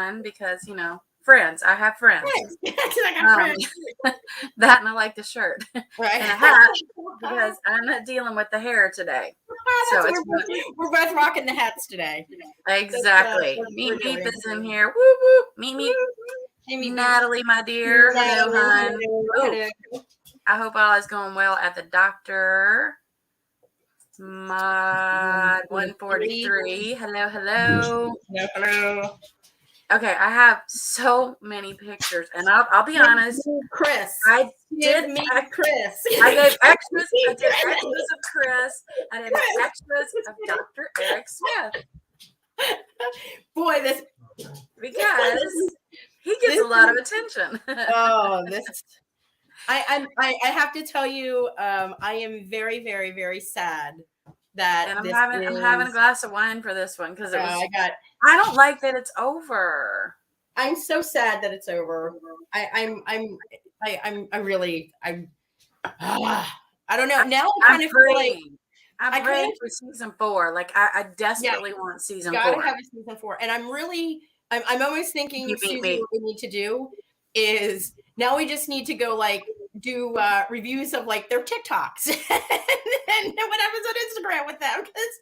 fun because, friends. I have friends. I got friends. That and I like the shirt. Right. And a hat because I'm not dealing with the hair today. So we're both rocking the hats today. Exactly. Meep Meep is in here. Woo woo. Meep Meep. Hey, Natalie, my dear. Hello, hon. Hello. I hope all is going well at the doctor. Mod 143. Hello, hello. Hello. Okay, I have so many pictures, and I'll be honest. Chris, I did meet Chris. I gave extras. I did extras of Chris. I did extras of Dr. Eric Smith. Boy, this because he gets a lot of attention. I have to tell you, I am very, very, very sad that and I'm having a glass of wine for this one because I don't like that it's over. I'm so sad that it's over. I don't know. Now I'm kind of like I'm praying for season 4. Like I desperately want season 4. Gotta have a season 4. And I'm always thinking, Susie, what we need to do is now we just need to go like do reviews of like their TikToks and what happens on Instagram with them, because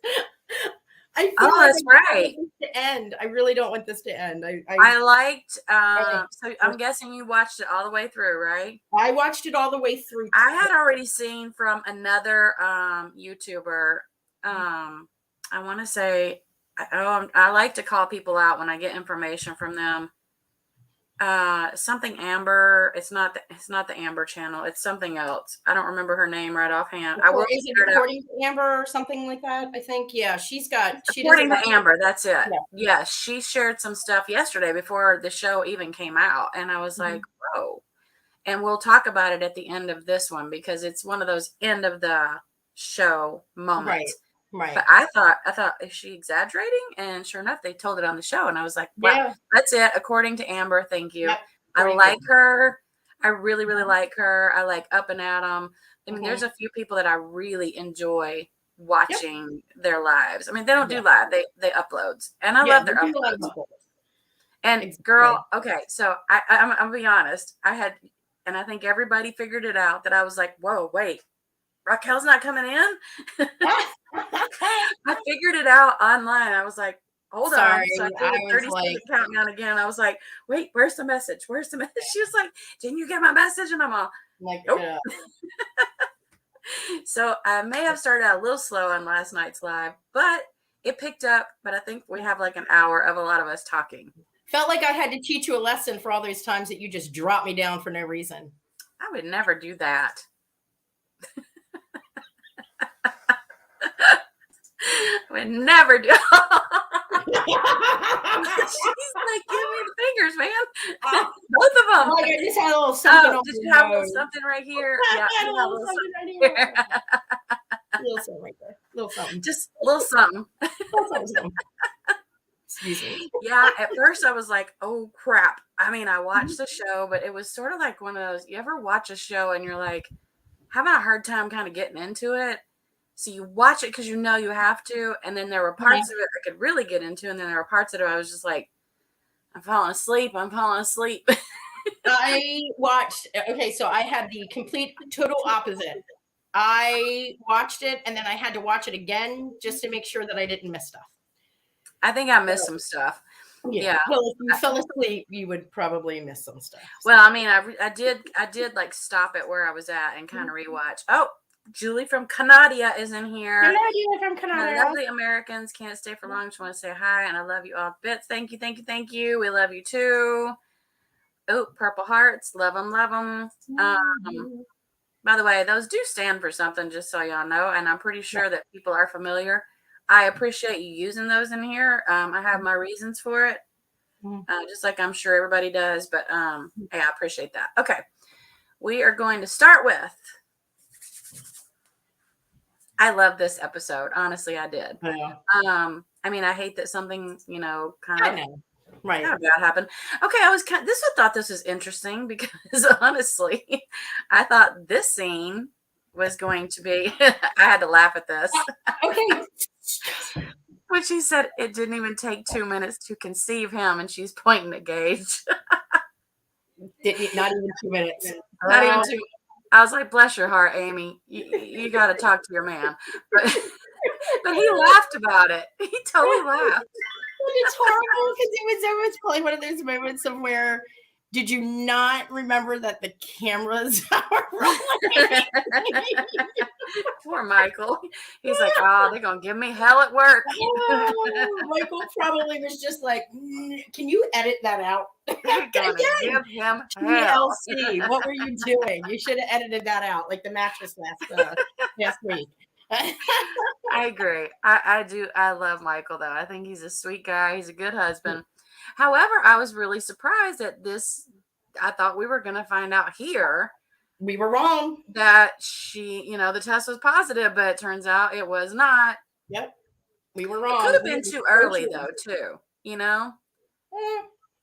I feel that's right. To end. I really don't want this to end. I liked so I'm guessing you watched it all the way through, right? I watched it all the way through. I had already seen from another YouTuber. I want to say I like to call people out when I get information from them. Something Amber. It's not the Amber channel. It's something else. I don't remember her name right offhand. Is it according to Amber or something like that? I think according to Amber. That's it. Yeah, she shared some stuff yesterday before the show even came out, and I was like, whoa. And we'll talk about it at the end of this one because it's one of those end of the show moments. Right. But I thought, is she exaggerating? And sure enough, they told it on the show. And I was like, wow, that's it. According to Amber, thank you. Yep. I like her. I really, really like her. I like Up and Atom. I mean, there's a few people that I really enjoy watching their lives. I mean, they don't do live. They uploads. And I love their uploads. And girl, okay, so I'm going to be honest. And I think everybody figured it out that I was like, whoa, wait. Raquel's not coming in. I figured it out online. I was like, hold on. So I did a 30-second countdown again. I was like, wait, where's the message? Where's the message? She was like, didn't you get my message? And I'm all like, nope. So I may have started out a little slow on last night's live, but it picked up. But I think we have like an hour of a lot of us talking. Felt like I had to teach you a lesson for all those times that you just dropped me down for no reason. I would never do that. Would never do. She's like, give me the fingers, man. Both of them. Like I just had a little something. Did you have a little something right here? Yeah, I had a little something right here. A little something right there. A little something. Just a little something. Excuse me. Yeah, at first I was like, oh crap. I mean, I watched the show, but it was sort of like one of those, you ever watch a show and you're like having a hard time kind of getting into it? So you watch it because you know you have to, and then there were parts of it I could really get into, and then there were parts of it I was just like, I'm falling asleep. I watched, so I had the complete total opposite. I watched it, and then I had to watch it again just to make sure that I didn't miss stuff. I think I missed some stuff. Yeah. Well, if you fell asleep, you would probably miss some stuff. So. Well, I mean, I did like stop it where I was at and kind of rewatch. Oh, Julie from Canada is in here. Hello, Julie from Canada. My lovely Americans can't stay for long. Just want to say hi, and I love you all bits. Thank you. We love you too. Oh, purple hearts. Love them. By the way, those do stand for something, just so y'all know, and I'm pretty sure that people are familiar. I appreciate you using those in here. I have my reasons for it, just like I'm sure everybody does, but hey, I appreciate that. Okay, we are going to start with, I love this episode. Honestly, I did. I mean, I hate that something, kind of bad happened. Okay, I thought this was interesting because honestly, I thought this scene was going to be, I had to laugh at this. Okay. When she said it didn't even take 2 minutes to conceive him, and she's pointing at Gage. Not even 2 minutes. Not even 2. I was like, bless your heart, Amy. You got to talk to your man. But he laughed about it. He totally laughed. It's horrible because it was probably one of those moments somewhere. Did you not remember that the cameras are rolling? Poor Michael. He's like, oh, they're going to give me hell at work. Michael probably was just like, can you edit that out? They're going to give him hell. TLC, what were you doing? You should have edited that out, like the mattress last week. I agree. I do. I love Michael, though. I think he's a sweet guy. He's a good husband. However, I was really surprised at this. I thought we were going to find out here. We were wrong. That she, the test was positive, but it turns out it was not. Yep. We were wrong. It could have been too early, though, too.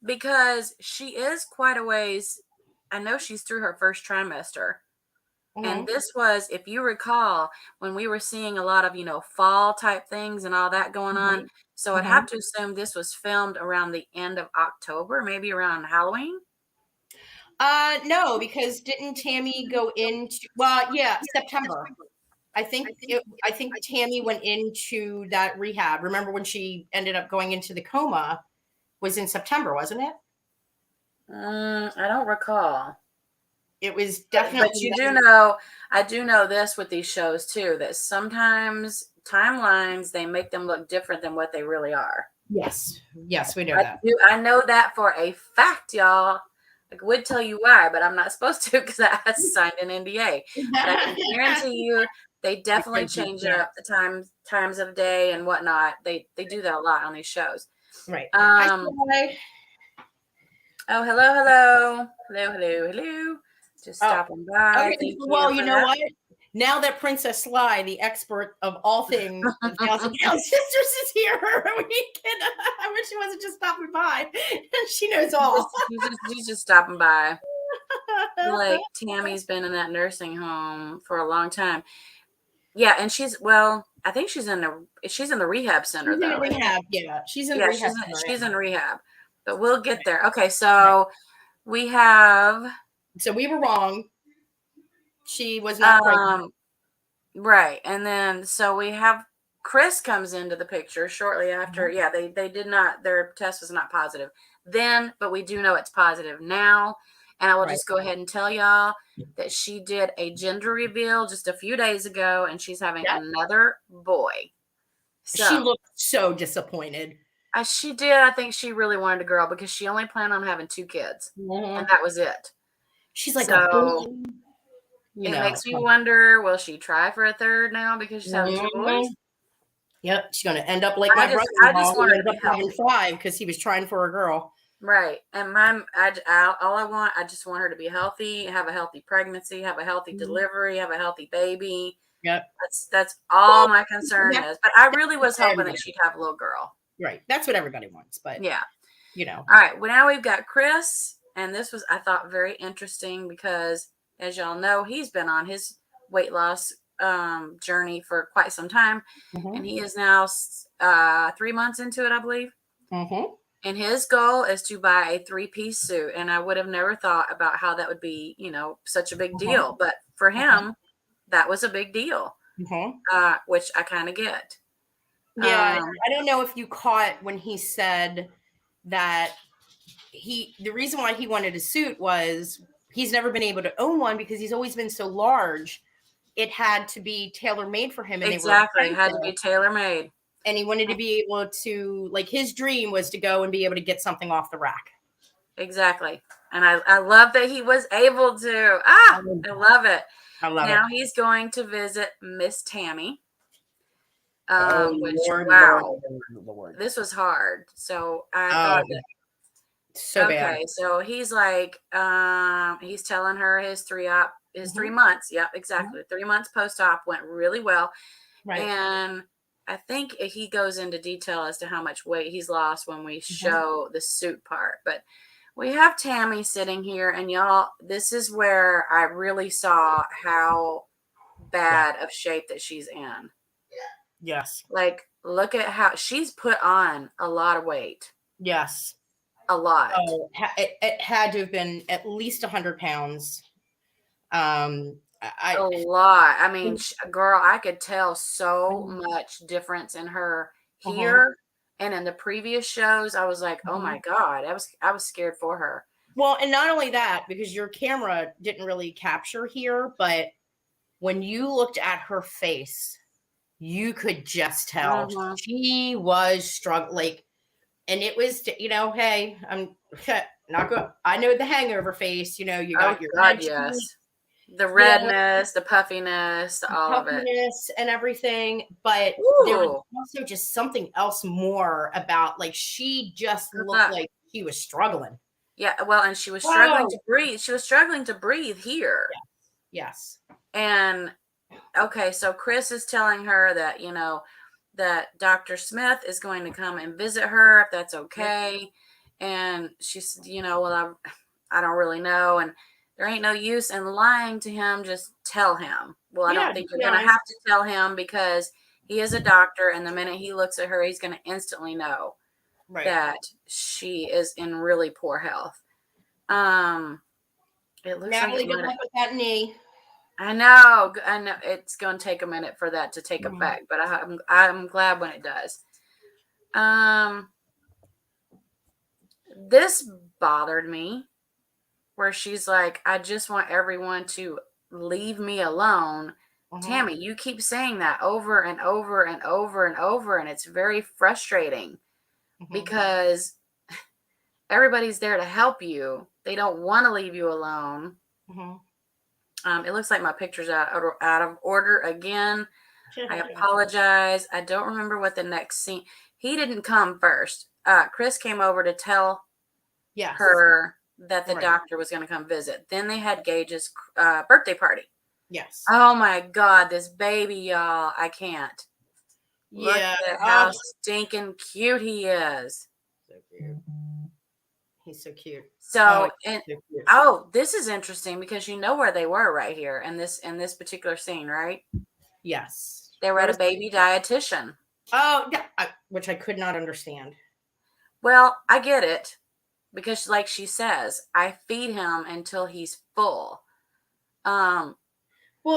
Because she is quite a ways. I know she's through her first trimester. Mm-hmm. And this was, if you recall, when we were seeing a lot of, fall type things and all that going on. So I'd have to assume this was filmed around the end of October, maybe around Halloween. No, because didn't Tammy go into, September. I think Tammy went into that rehab. Remember when she ended up going into the coma was in September, wasn't it? I don't recall. It was definitely. But you do know, I do know this with these shows too, that sometimes timelines, they make them look different than what they really are. Yes, we know that. I know that for a fact, y'all. I would tell you why, but I'm not supposed to because I signed an NDA. But I can guarantee you, they definitely change up the times of day and whatnot. They do that a lot on these shows. Right. Hello. Just stopping by. Okay. Well, you know what? Now that Princess Sly, the expert of all things Thousand Pound Sisters, is here, I wish she wasn't just stopping by. She knows all. She's just stopping by. Like Tammy's been in that nursing home for a long time. Yeah, and I think she's in the rehab center though. Rehab, yeah. She's in rehab. She's in rehab. But we'll get there. Okay, so we have. So we were wrong. She was not pregnant. Right. And then, so we have Chris comes into the picture shortly after. Yeah, they did not, their test was not positive then, but we do know it's positive now. And I will just go ahead and tell y'all that she did a gender reveal just a few days ago, and she's having another boy. So, she looked so disappointed. She did. I think she really wanted a girl because she only planned on having 2 kids. And that was it. She's like, it makes me wonder, will she try for a third now because she's having 2 boys? Yep, she's going to end up like my brother. I just want her to having 5 because he was trying for a girl. Right, and I just want her to be healthy, have a healthy pregnancy, have a healthy delivery, have a healthy baby. Yep, that's all my concern is. But I really was hoping that she'd have a little girl. Right, that's what everybody wants. But yeah, All right. Well, now we've got Chris, and this was, I thought, very interesting because, as y'all know, he's been on his weight loss journey for quite some time, and he is now 3 months into it, I believe. And his goal is to buy a 3-piece suit, and I would have never thought about how that would be, such a big deal. But for him, that was a big deal, which I kind of get. Yeah, I don't know if you caught when he said that the reason why he wanted a suit was he's never been able to own one because he's always been so large. It had to be tailor-made for him. And exactly. It had to be tailor-made. And he wanted to be able to, like, his dream was to go and be able to get something off the rack. Exactly. And I love that he was able to. I love it. Now he's going to visit Miss Tammy. Lord. This was hard. So I thought so bad. Okay, so he's like, he's telling her his 3 months. Yep, exactly. 3 months post-op went really well. Right. And I think he goes into detail as to how much weight he's lost when we show the suit part. But we have Tammy sitting here, and y'all, this is where I really saw how bad of shape that she's in. Yes. Like, look at how she's put on a lot of weight. Yes. A lot. Oh, it had to have been at least 100 pounds. A lot. I mean, girl, I could tell so much difference in her here and in the previous shows. I was like, oh my God, I was scared for her. Well, and not only that, because your camera didn't really capture here, but when you looked at her face, you could just tell she was struggling. Like, and it was, you know, hey, I'm not good. I know the hangover face, you know, you got your God, yes. The redness, the puffiness, all of it. And everything. But there was also just something else more about, like, she just looked like she was struggling. Yeah, well, and she was struggling to breathe. She was struggling to breathe here. Yes. And okay, so Chris is telling her that, you know, that Dr. Smith is going to come and visit her if that's okay. And she said, you know, well, I don't really know. And there ain't no use in lying to him. Just tell him. Well, I don't think you're going to have to tell him because he is a doctor. And the minute he looks at her, he's going to instantly know that she is in really poor health. It looks Natalie, good luck with that knee. I know it's going to take a minute for that to take effect, but I'm glad when it does. This bothered me, where she's like, I just want everyone to leave me alone. Tammy, you keep saying that over and over and over and over, and it's very frustrating because everybody's there to help you. They don't want to leave you alone. It looks like my picture's out of order again. I apologize. I don't remember what the next scene. He didn't come first. Chris came over to tell her that the doctor was going to come visit. Then they had Gage's birthday party. Yes. Oh my God, this baby, y'all. I can't. Look at how stinking cute he is. So cute. He's so cute. So, this is interesting because you know where they were right here in this particular scene, right? Yes. They were at a baby dietitian. Oh, yeah, which I could not understand. Well, I get it because, like she says, I feed him until he's full. Well,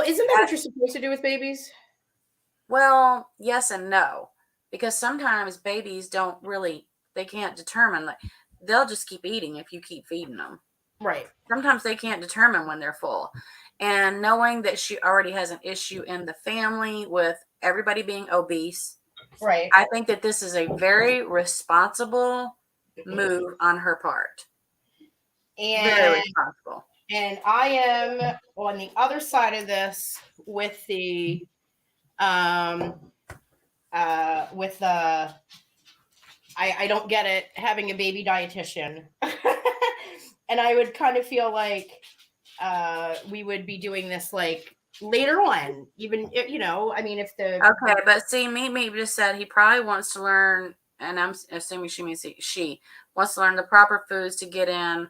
isn't that what you're supposed to do with babies? Well, yes and no, because sometimes babies they can't determine, like, they'll just keep eating if you keep feeding them. Right. Sometimes they can't determine when they're full. And knowing that she already has an issue in the family with everybody being obese, right? I think that this is a very responsible move on her part. And very responsible. And I am on the other side of this with the I don't get it, having a baby dietitian. And I would kind of feel like we would be doing this like later on, even, you know, I mean, if the... Okay, but see, me just said he probably wants to learn, and I'm assuming she means she wants to learn the proper foods to get in,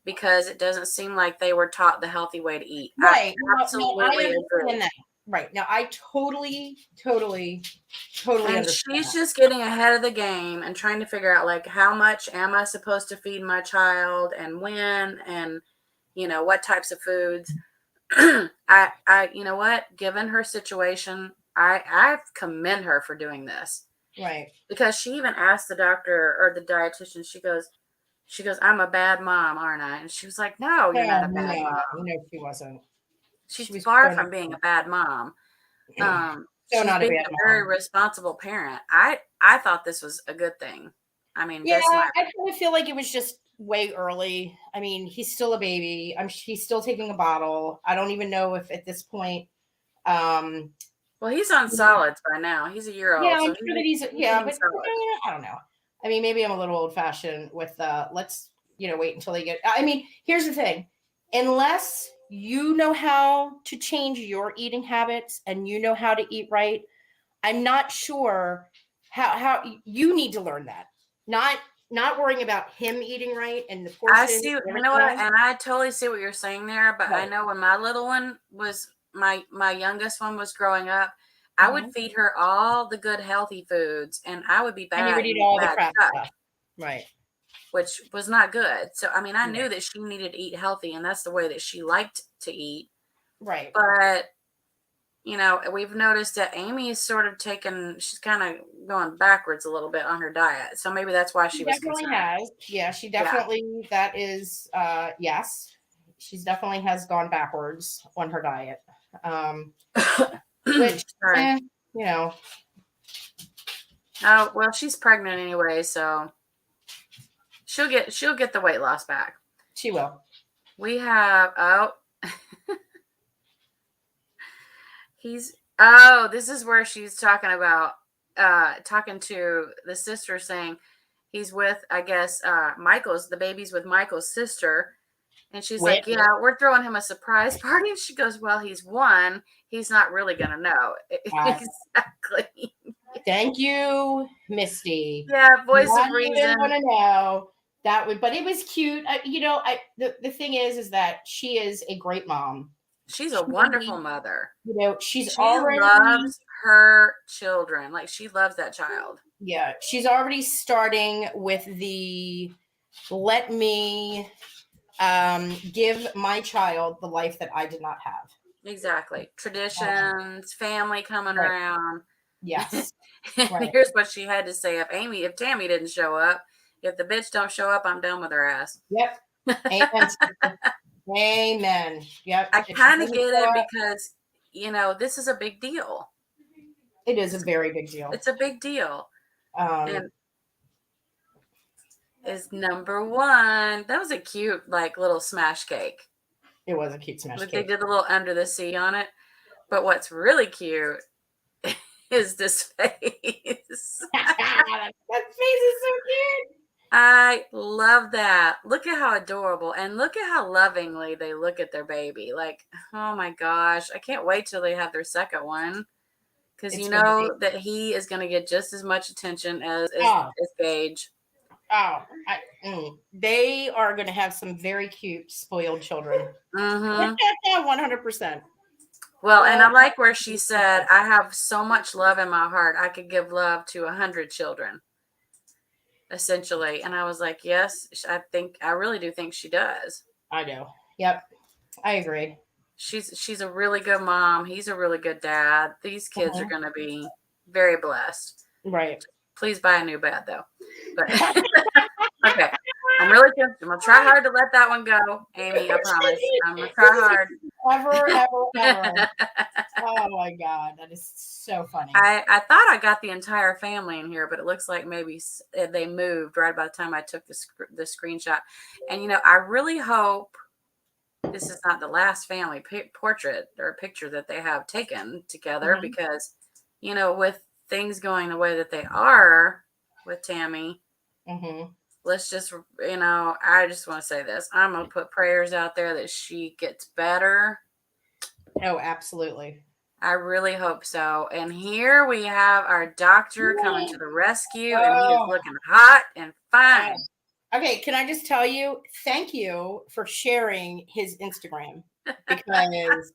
because it doesn't seem like they were taught the healthy way to eat. Right. I understand that. Right. Now, I totally and understand. She's just getting ahead of the game and trying to figure out, like, how much am I supposed to feed my child and when, and, you know, what types of foods. I you know what? Given her situation, I commend her for doing this. Right. Because she even asked the doctor or the dietitian, she goes, I'm a bad mom, aren't I? And she was like, no, you're not a bad mom. No, she wasn't. She's far from being a bad mom. She's not being a very responsible parent. I thought this was a good thing. I mean, yeah, I kind of feel like it was just way early. I mean, he's still a baby. He's still taking a bottle. I don't even know if at this point. Well, he's on solids by now. He's a year old. Yeah, I'm sure that but I don't know. I mean, maybe I'm a little old fashioned with let's, you know, wait until they get. I mean, here's the thing: unless you know how to change your eating habits and you know how to eat right, I'm not sure how you need to learn that. Not worrying about him eating right and the portions. I see, you know what, and I totally see what you're saying there. But I know when my little one was my youngest one was growing up, I would feed her all the good healthy foods, and I would be bad. And you would eat all the crap stuff. Right. Which was not good. So, I mean, I knew that she needed to eat healthy, and that's the way that she liked to eat. Right. But, you know, we've noticed that Amy is sort of she's kind of going backwards a little bit on her diet. So maybe that's why she was definitely concerned. has. Yeah, she definitely, that is, yes. She's definitely has gone backwards on her diet. Which, you know. Oh, well, she's pregnant anyway, so she'll get the weight loss back. She will. We have this is where she's talking about talking to the sister, saying he's with, I guess, the baby's with Michael's sister. And she's like, yeah, we're throwing him a surprise party. And she goes, well, he's one. He's not really going to know. Exactly. Thank you, Misty. Yeah, voice of reason. I didn't want to know that but it was cute. You know, the thing is that she is a great mom. She's a wonderful mother. You know, she already loves her children. Like, she loves that child. Yeah, she's already starting with the let me give my child the life that I did not have. Exactly. Traditions, family coming around. Yes. Here's what she had to say: if Tammy didn't show up, if the bitch don't show up, I'm done with her ass. Yep. Amen. Amen. Yep. I kind of get it because, you know, this is a big deal. It is a very big deal. It's a big deal. And is number one. That was a cute, like, little smash cake. It was a cute smash cake. They did a little under the sea on it. But what's really cute is this face. That face is so cute. I love that. Look at how adorable, and look at how lovingly they look at their baby. Like, oh my gosh, I can't wait till they have their second one, because you know that he is going to get just as much attention as Gage. They are going to have some very cute, spoiled children. 100%. Well, and I like where she said, I have so much love in my heart, I could give love to 100 children, essentially. And I was like, yes, I really do think she does. I do. Yep. I agree. She's a really good mom. He's a really good dad. These kids are going to be very blessed. Right. Please buy a new bed, though. But okay. I'm going to try hard to let that one go, Amy. I promise. I'm going to try hard. Ever. Oh my God. That is so funny. I thought I got the entire family in here, but it looks like maybe they moved right by the time I took the screenshot. And, you know, I really hope this is not the last family portrait or picture that they have taken together, because, you know, with things going the way that they are with Tammy, let's just, you know, I just want to say this. I'm going to put prayers out there that she gets better. Oh, absolutely. I really hope so. And here we have our doctor coming to the rescue, and he is looking hot and fine. Okay, can I just tell you, thank you for sharing his Instagram, because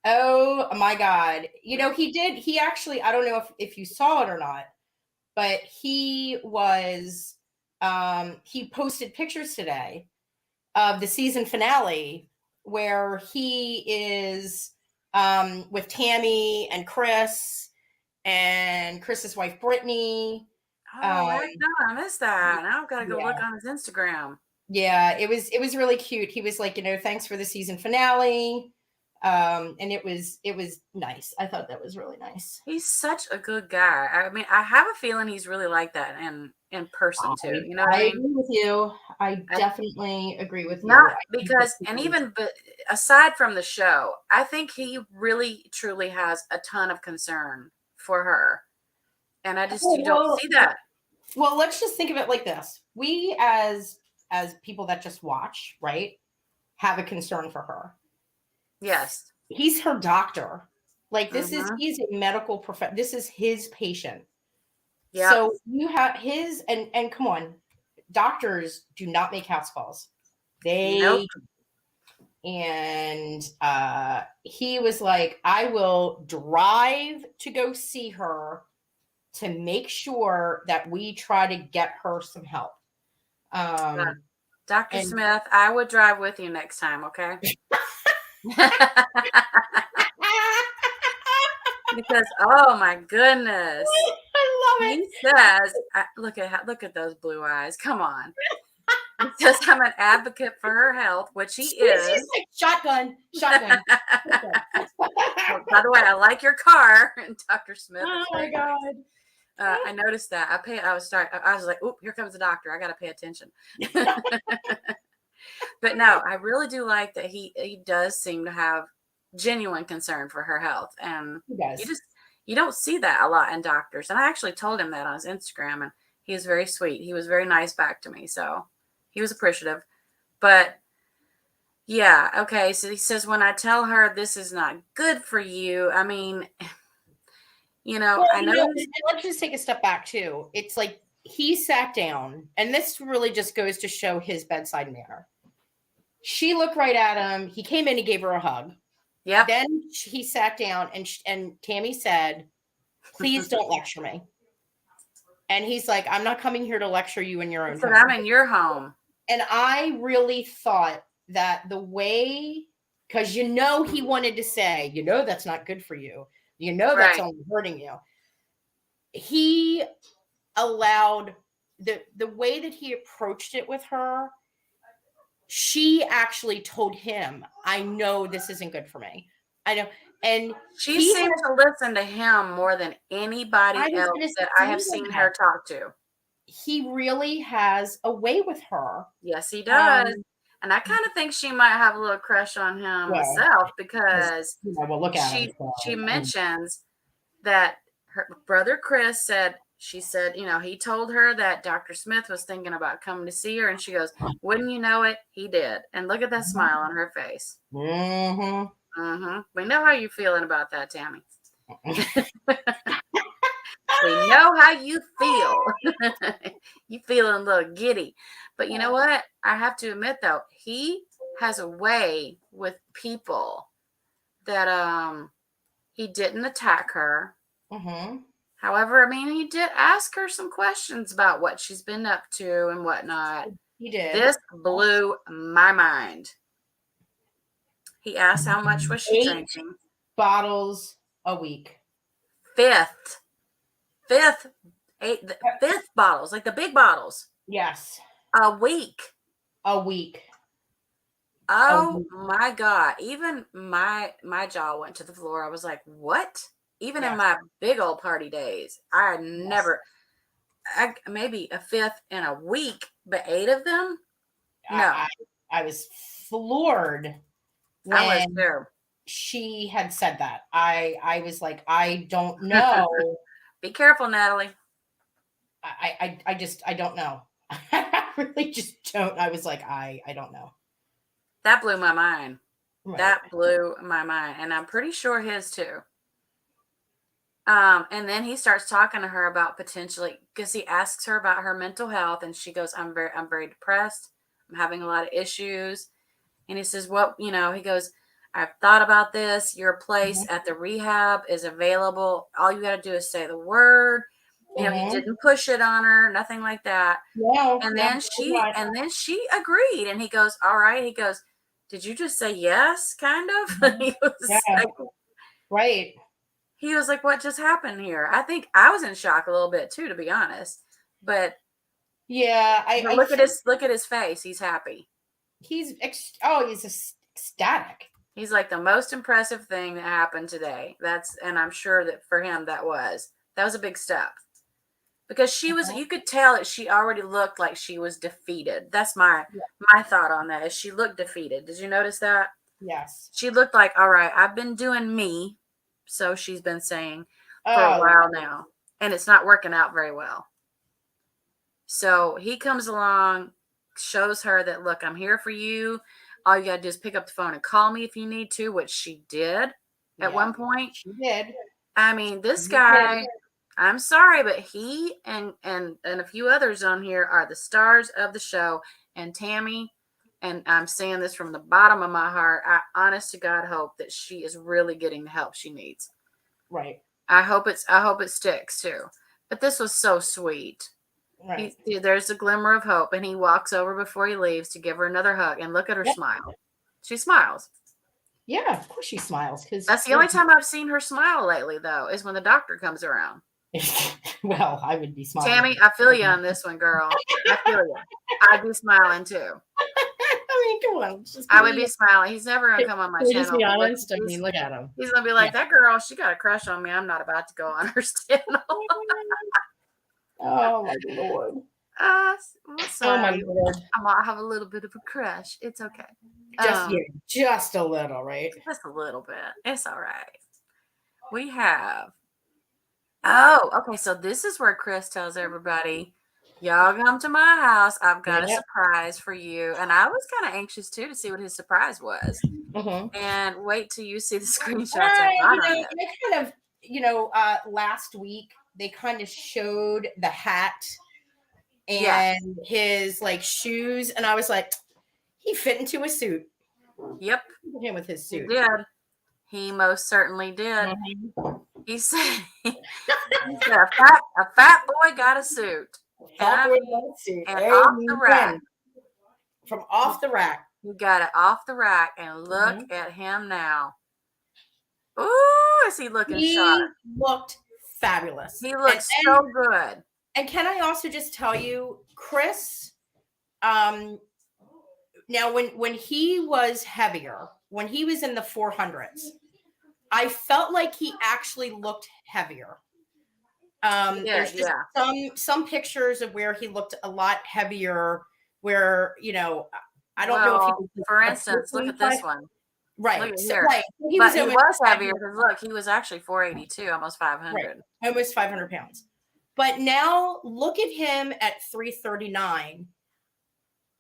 oh my God, you know, he actually, I don't know if you saw it or not, but he posted pictures today of the season finale where he is with Tammy and Chris and Chris's wife, Brittany. I missed that. Now I've got to go look on his Instagram. Yeah, it was really cute. He was like, you know, thanks for the season finale. And it was nice. I thought that was really nice. He's such a good guy. I mean, I have a feeling he's really like that in person too. You know what I mean? Agree with you. I definitely agree with you. Not because, and even but aside from the show, I think he really truly has a ton of concern for her. And I just you don't see that. Well, let's just think of it like this. We as people that just watch, right, have a concern for her. Yes. He's her doctor. Like he's a medical professional. This is his patient. Yeah. So you have his and come on, doctors do not make house calls. They And he was like, I will drive to go see her to make sure that we try to get her some help. Dr. Smith, I would drive with you next time, okay? Because oh my goodness, I love he says, look at those blue eyes. Come on. He says I'm an advocate for her health, which he is. He's like, shotgun. Well, by the way, I like your car, and Dr. Smith. Oh my God. I noticed that. I was like, "Oop, here comes the doctor. I got to pay attention." But no, I really do like that he does seem to have genuine concern for her health, and you don't see that a lot in doctors. And I actually told him that on his Instagram, and he was very sweet. He was very nice back to me, so he was appreciative. But yeah, okay. So he says, when I tell her this is not good for you, I mean, I know. Let's just take a step back too. It's like he sat down, and this really just goes to show his bedside manner. She looked right at him. He came in, he gave her a hug. Yeah. Then he sat down, and Tammy said, "Please don't lecture me." And he's like, "I'm not coming here to lecture you in your own home. I'm in your home." And I really thought that the way, because he wanted to say, that's not good for you. That's only hurting you. He allowed the way that he approached it with her. She actually told him, I know this isn't good for me. I know. And she seemed to listen to him more than anybody else that I have seen her talk to. He really has a way with her. Yes, he does. And I kind of think she might have a little crush on him herself, because she mentions that her brother Chris said, he told her that Dr. Smith was thinking about coming to see her. And she goes, wouldn't you know it? He did. And look at that smile on her face. Mm-hmm. Mm-hmm. We know how you're feeling about that, Tammy. We know how you feel. You feeling a little giddy. But you know what? I have to admit, though, he has a way with people that he didn't attack her. Mm-hmm. However, I mean, he did ask her some questions about what she's been up to and whatnot. He did. This blew my mind. He asked how much was she drinking. Bottles a week. Fifth bottles, like the big bottles. Yes. A week. Oh my God. Even my jaw went to the floor. I was like, what? Even in my big old party days, I never, maybe a fifth in a week, but 8 of them? No. I was floored when she had said that. I was like, I don't know. Be careful, Natalie. I don't know. I really just don't. I was like, I don't know. That blew my mind. Right. That blew my mind. And I'm pretty sure his too. And then he starts talking to her about potentially, because he asks her about her mental health, and she goes, I'm very depressed. I'm having a lot of issues. And he says, he goes, I've thought about this. Your place at the rehab is available. All you got to do is say the word. He didn't push it on her, nothing like that. Yeah. And then she agreed. And he goes, all right. He goes, did you just say yes? Kind of. He was like, right. He was like, what just happened here? I think I was in shock a little bit too, to be honest. But yeah, look at his face. He's happy. He's ecstatic. He's like, the most impressive thing that happened today. And I'm sure that for him that was a big step. Because you could tell that she already looked like she was defeated. That's my thought on that, is she looked defeated. Did you notice that? Yes. She looked like, all right, I've been doing me. So she's been saying for a while now, and it's not working out very well. So he comes along, shows her that, look, I'm here for you. All you got to do is pick up the phone and call me if you need to, which she did at one point. She did. I mean, this guy, I'm sorry, but he and a few others on here are the stars of the show. And Tammy, and I'm saying this from the bottom of my heart, I honest to God hope that she is really getting the help she needs. Right. I hope it sticks too. But this was so sweet. Right. There's a glimmer of hope, and he walks over before he leaves to give her another hug, and look at her smile. She smiles. Yeah, of course she smiles. Because that's the only time I've seen her smile lately, though, is when the doctor comes around. Well, I would be smiling. Tammy, I feel you on this one, girl. I feel you. I'd be smiling too. I mean, come on. I would be smiling. He's never gonna come on my channel. Just be honest. I mean, look at him. He's gonna be like, that girl, she got a crush on me. I'm not about to go on her channel. Oh my Lord. Oh my Lord. I might have a little bit of a crush. It's okay. Just a little, right? Just a little bit. It's all right. We have. Oh, okay. So this is where Chris tells everybody, y'all come to my house. I've got a surprise for you. And I was kind of anxious too to see what his surprise was. And wait till you see the screenshots. Last week they kind of showed the hat and his like shoes, and I was like, he fit into a suit. Yep. Him with his suit. He did. He most certainly did. He said, a fat boy got a suit. Fat boy got a suit. And off the rack. From off the rack. You got it off the rack, and look at him now. Ooh, is he looking sharp? He looked fabulous. He looked so good. And can I also just tell you, Chris, now when he was heavier, when he was in the 400s, I felt like he actually looked heavier. There's just some pictures of where he looked a lot heavier, where, I don't know if he was, for instance, look at this one. Right. Right. He was heavier because look, he was actually 482, almost 500. Right. Almost 500 pounds. But now look at him at 339.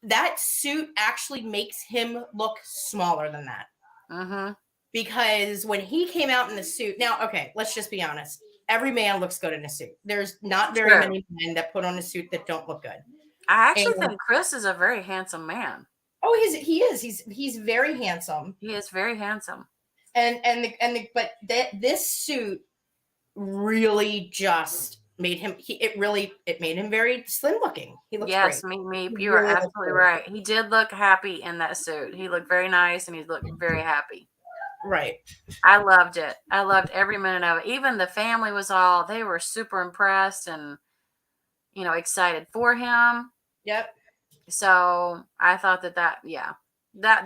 That suit actually makes him look smaller than that. Because when he came out in the suit, now, okay, let's just be honest. Every man looks good in a suit. There's not very many men that put on a suit that don't look good. I actually think Chris is a very handsome man. Oh, he is. He's very handsome. He is very handsome. But this suit really just made him. It made him very slim looking. He looks great. Meep. You are absolutely right. He did look happy in that suit. He looked very nice, and he looked very happy. Right. I loved it. I loved every minute of it. Even the family they were super impressed and, excited for him. Yep. So I thought that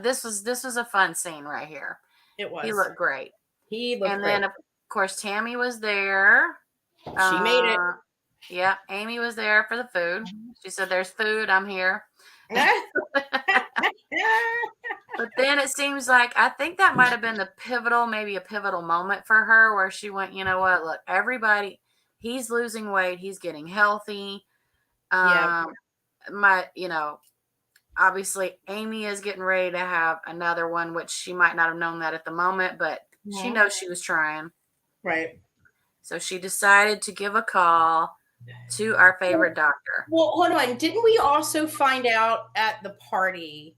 this was a fun scene right here. It was. He looked great. And then of course Tammy was there. She made it. Yeah, Amy was there for the food. She said, "There's food. I'm here." But then it seems like I think that might have been maybe a pivotal moment for her, where she went, you know what? Look, everybody, he's losing weight. He's getting healthy. Obviously Amy is getting ready to have another one, which she might not have known that at the moment, but she knows she was trying. Right. So she decided to give a call to our favorite doctor. Well, hold on. Didn't we also find out at the party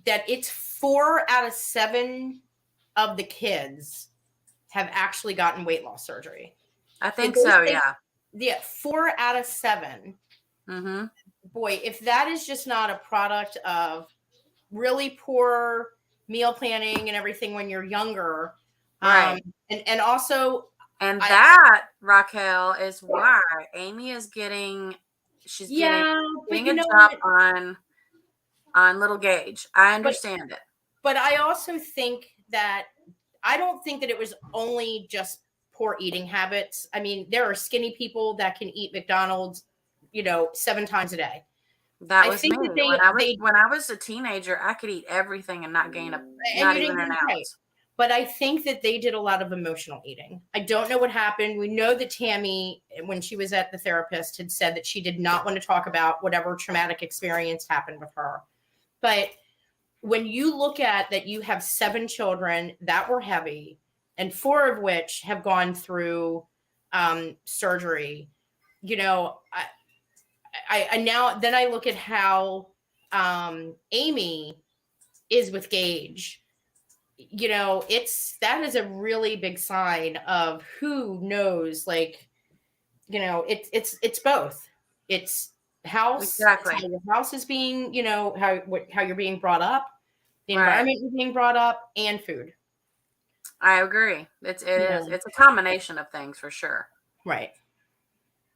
that it's 4 out of 7 of the kids have actually gotten weight loss surgery? I think so, yeah. Yeah, 4 out of 7. Boy, if that is just not a product of really poor meal planning and everything when you're younger. Right. And also... And that, Raquel, is why Amy is getting a jump on little Gage. I understand it. But I also think that I don't think that it was only just poor eating habits. I mean, there are skinny people that can eat McDonald's, 7 times a day. That was me. When I was a teenager, I could eat everything and not gain not even an ounce. But I think that they did a lot of emotional eating. I don't know what happened. We know that Tammy, when she was at the therapist, had said that she did not want to talk about whatever traumatic experience happened with her. But when you look at that, you have 7 children that were heavy, and 4 of which have gone through surgery. I look at how Amy is with Gage, that is a really big sign of who knows, like, it's both. It's house, Exactly. it's how your house is being, how you're being brought up, the environment you're being brought up, and food. I agree. It's a combination of things for sure. Right.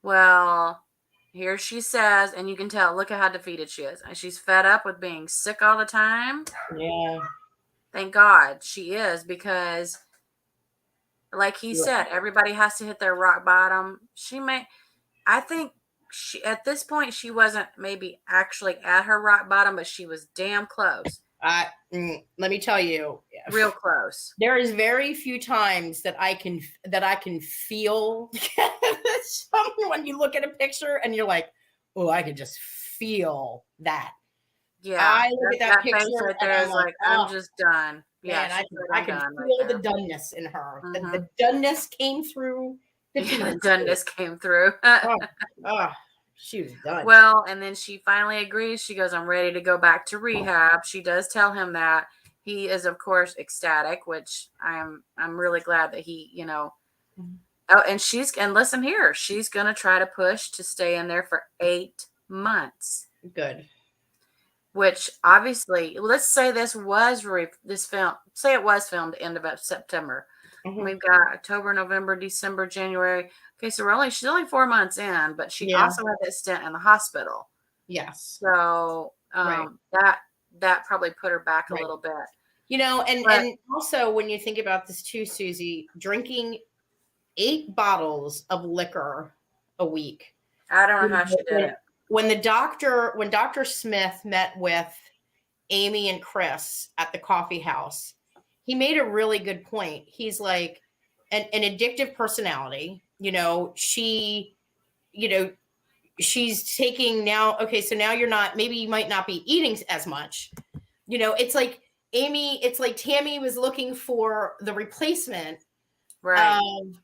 Well, here she says, and you can tell, look at how defeated she is. She's fed up with being sick all the time. Yeah. Thank God she is, because like he said, everybody has to hit their rock bottom. I think at this point, she wasn't maybe actually at her rock bottom, but she was damn close. Let me tell you, real close. There is very few times that I can feel when you look at a picture and you're like, oh, I can just feel that. Yeah, I look at that picture right there is like, I'm just done. Man, I can feel the doneness in her. Mm-hmm. The doneness came through. The doneness came through. She was done. Well, and then she finally agrees. She goes, I'm ready to go back to rehab. She does tell him that. He is, of course, ecstatic, which I'm really glad that he, Mm-hmm. Oh, and listen here, she's going to try to push to stay in there for 8 months. Good. Which obviously, let's say it was filmed end of September. Mm-hmm. We've got October, November, December, January. Okay, so she's only 4 months in, but she also had that stint in the hospital. Yes. So that probably put her back a little bit. And also when you think about this too, Susie, drinking 8 bottles of liquor a week. I don't know how she did it. When Dr. Smith met with Amy and Chris at the coffee house, he made a really good point. He's like, an addictive personality, she's taking now. Okay. So now you might not be eating as much, it's like Tammy was looking for the replacement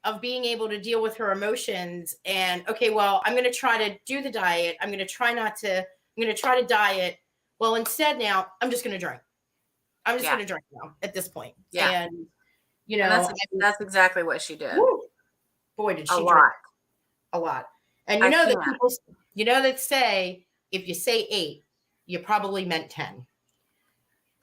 of being able to deal with her emotions. And okay, well, I'm going to try to do the diet. I'm going to try to diet. Well, instead now I'm just going to drink. I'm just going to drink now at this point. Yeah. And, and that's exactly what she did. Woo, boy, did she drink a lot. And that say, if you say 8, you probably meant 10.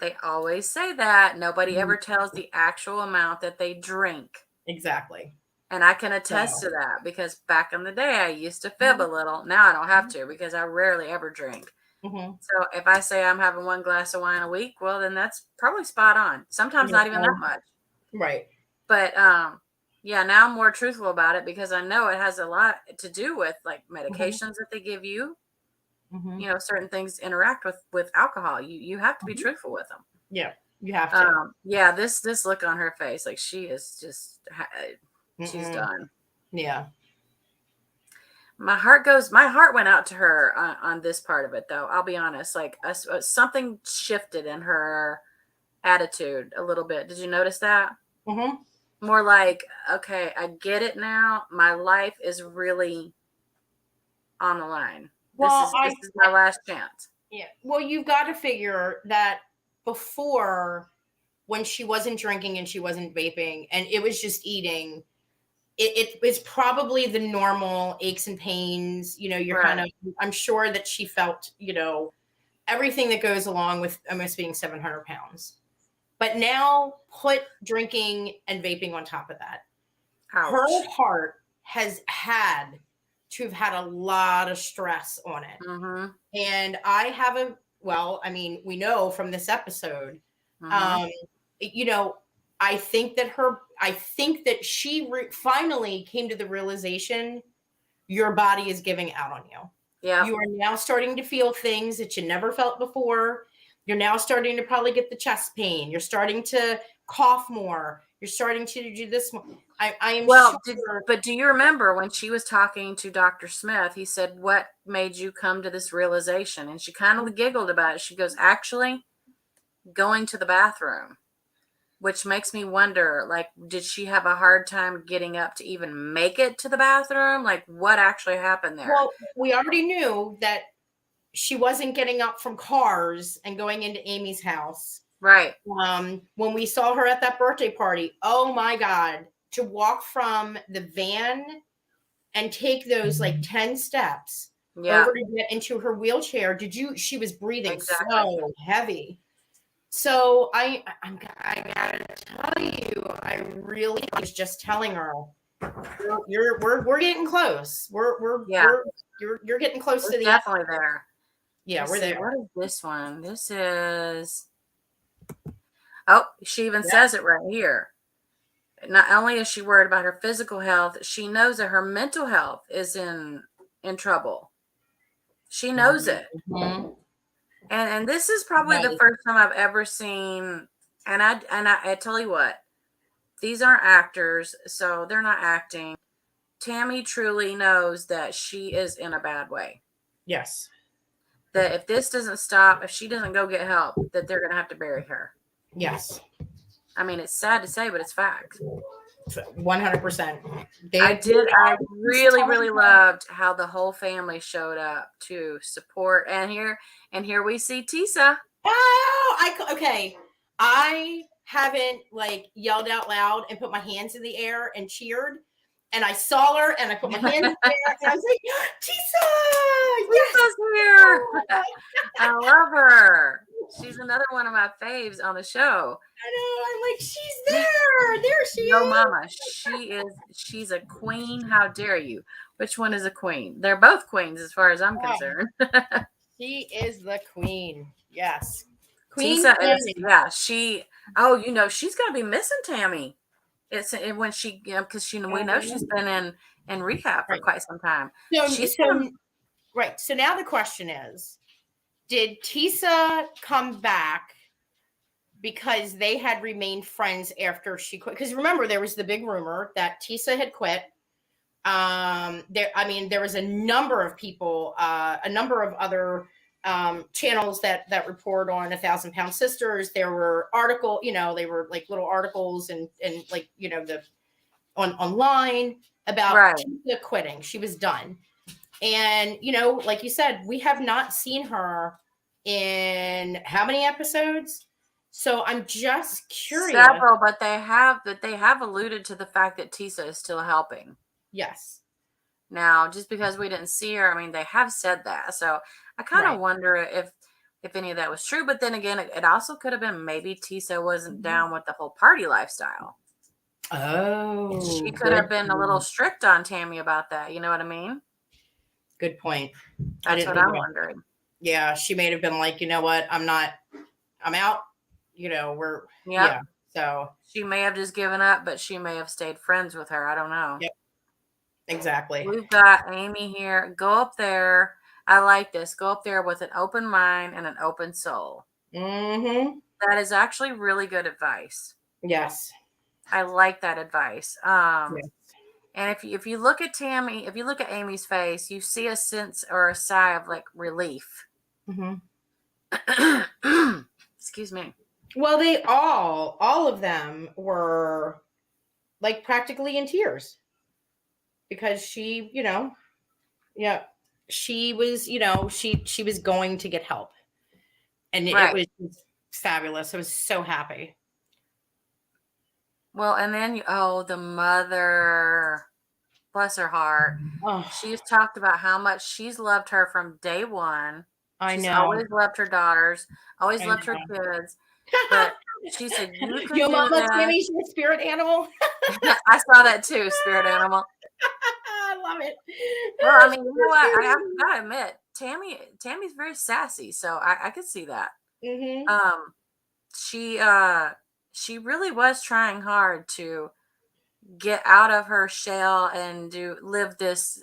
They always say that. Nobody ever tells the actual amount that they drink. Exactly. And I can attest to that, because back in the day, I used to fib a little. Now I don't have to, because I rarely ever drink. Mm-hmm. So if I say I'm having 1 glass of wine a week, well, then that's probably spot on. Sometimes not even that much. Right. But now I'm more truthful about it, because I know it has a lot to do with like medications that they give you. Mm-hmm. Certain things interact with alcohol. You have to be truthful with them. Yeah, you have to. This look on her face, like she is just, she's done. Yeah. My heart went out to her on this part of it, though. I'll be honest, like something shifted in her attitude a little bit. Did you notice that? Mm-hmm. More like, okay, I get it now. My life is really on the line. Well, this is my last chance. Yeah. Well, you've got to figure that before, when she wasn't drinking and she wasn't vaping and it was just eating, it was probably the normal aches and pains. You're kind of, I'm sure that she felt, everything that goes along with almost being 700 pounds. But now put drinking and vaping on top of that. Ouch. Her heart has had to have had a lot of stress on it. Mm-hmm. And we know from this episode, mm-hmm. I think that she finally came to the realization, your body is giving out on you. Yeah. You are now starting to feel things that you never felt before. You're now starting to probably get the chest pain. You're starting to cough more. You're starting to do this more. I am sure. But do you remember when she was talking to Dr. Smith, he said, what made you come to this realization? And she kind of giggled about it. She goes, actually, going to the bathroom, which makes me wonder, like, did she have a hard time getting up to even make it to the bathroom? Like, what actually happened there? Well, we already knew that she wasn't getting up from cars and going into Amy's house. Right. When we saw her at that birthday party, oh my God, to walk from the van and take those like 10 steps over to get into her wheelchair. She was breathing so heavy. So I gotta tell you, I really was just telling her, we're getting close. You're getting close to the definitely there. Yeah, we're there. What is this one? This is, oh, she even says it right here. Not only is she worried about her physical health, she knows that her mental health is in trouble. She knows it. And this is probably the first time I've ever seen, and I tell you what, these aren't actors, so they're not acting. Tammy truly knows that she is in a bad way. Yes. That if this doesn't stop, if she doesn't go get help, that they're going to have to bury her. Yes. I mean, it's sad to say, but it's fact. 100%. I really loved how the whole family showed up to support. And here we see Tisa. Oh, okay. I haven't like yelled out loud and put my hands in the air and cheered. And I saw her and I put my hands in the air and I was like, Tisa! Tisa's here. I love her. She's another one of my faves on the show. I know. I'm like, she's there. There she is. No, mama. She's a queen. How dare you? Which one is a queen? They're both queens as far as I'm concerned. She is the queen. Yes. Queen Tisa is, yeah, she's going to be missing Tammy. It's when she, because we know she's been in rehab for quite some time. Right. So now the question is, did Tisa come back because they had remained friends after she quit? Because remember, there was the big rumor that Tisa had quit. There was a number of people, a number of other channels that report on 1,000 Pound Sisters. There were they were like little articles and like, online about Tisa quitting. She was done. And, like you said, we have not seen her in how many episodes? So I'm just curious. Several, but they have alluded to the fact that Tisa is still helping. Yes. Now, just because we didn't see her, I mean, they have said that. So I kind of wonder if any of that was true. But then again, it also could have been maybe Tisa wasn't down with the whole party lifestyle. Oh. She could have been a little strict on Tammy about that. You know what I mean? Good point. That's what I'm wondering. Yeah, she may have been like, you know what? I'm out. So she may have just given up, but she may have stayed friends with her. I don't know. Yep. Exactly. We've got Amy here. Go up there. I like this. Go up there with an open mind and an open soul. Mm-hmm. That is actually really good advice. Yes. I like that advice. Yes. And if you look at Tammy, if you look at Amy's face, you see a sense or a sigh of like relief. Mm-hmm. Excuse me. Well, they all of them were like practically in tears because she, she was, she was going to get help, and it was fabulous. I was so happy. Well, and then the mother, bless her heart. Oh. She's talked about how much she's loved her from day one. She's always loved her daughters, always loved her kids. But she said, "You could your do mama, that." Tammy's your spirit animal. I saw that too, spirit animal. I love it. Well, I mean, you know what? I have to admit, Tammy's very sassy, so I could see that. Mm-hmm. She really was trying hard to get out of her shell and live this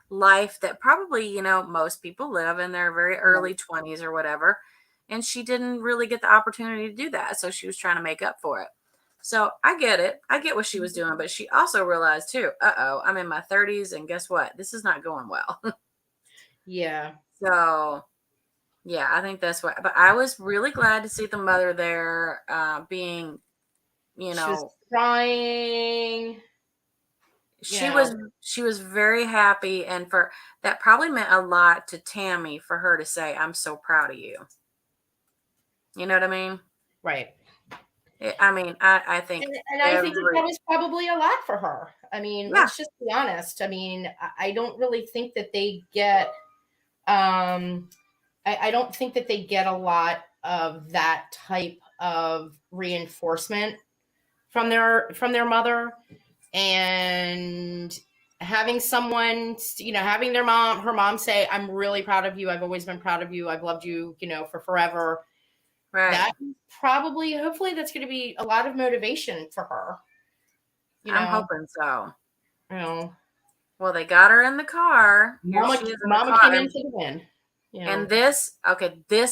life that probably, most people live in their very early 20s or whatever. And she didn't really get the opportunity to do that. So she was trying to make up for it. So I get it. I get what she was doing. But she also realized too, I'm in my 30s. And guess what? This is not going well. Yeah. So, yeah, I think that's what. But I was really glad to see the mother there being, she was crying. She was very happy, and for that probably meant a lot to Tammy for her to say, "I'm so proud of you." You know what I mean? Right. I mean, I think and I think that was probably a lot for her. I mean, let's just be honest. I mean, I don't really think that they get I don't think that they get a lot of that type of reinforcement from their mother, and having someone, having her mom say, "I'm really proud of you. I've always been proud of you. I've loved you, for forever." Right. That probably, hopefully, that's going to be a lot of motivation for her. I'm hoping so. Well, they got her in the car. Mama came into the win. And this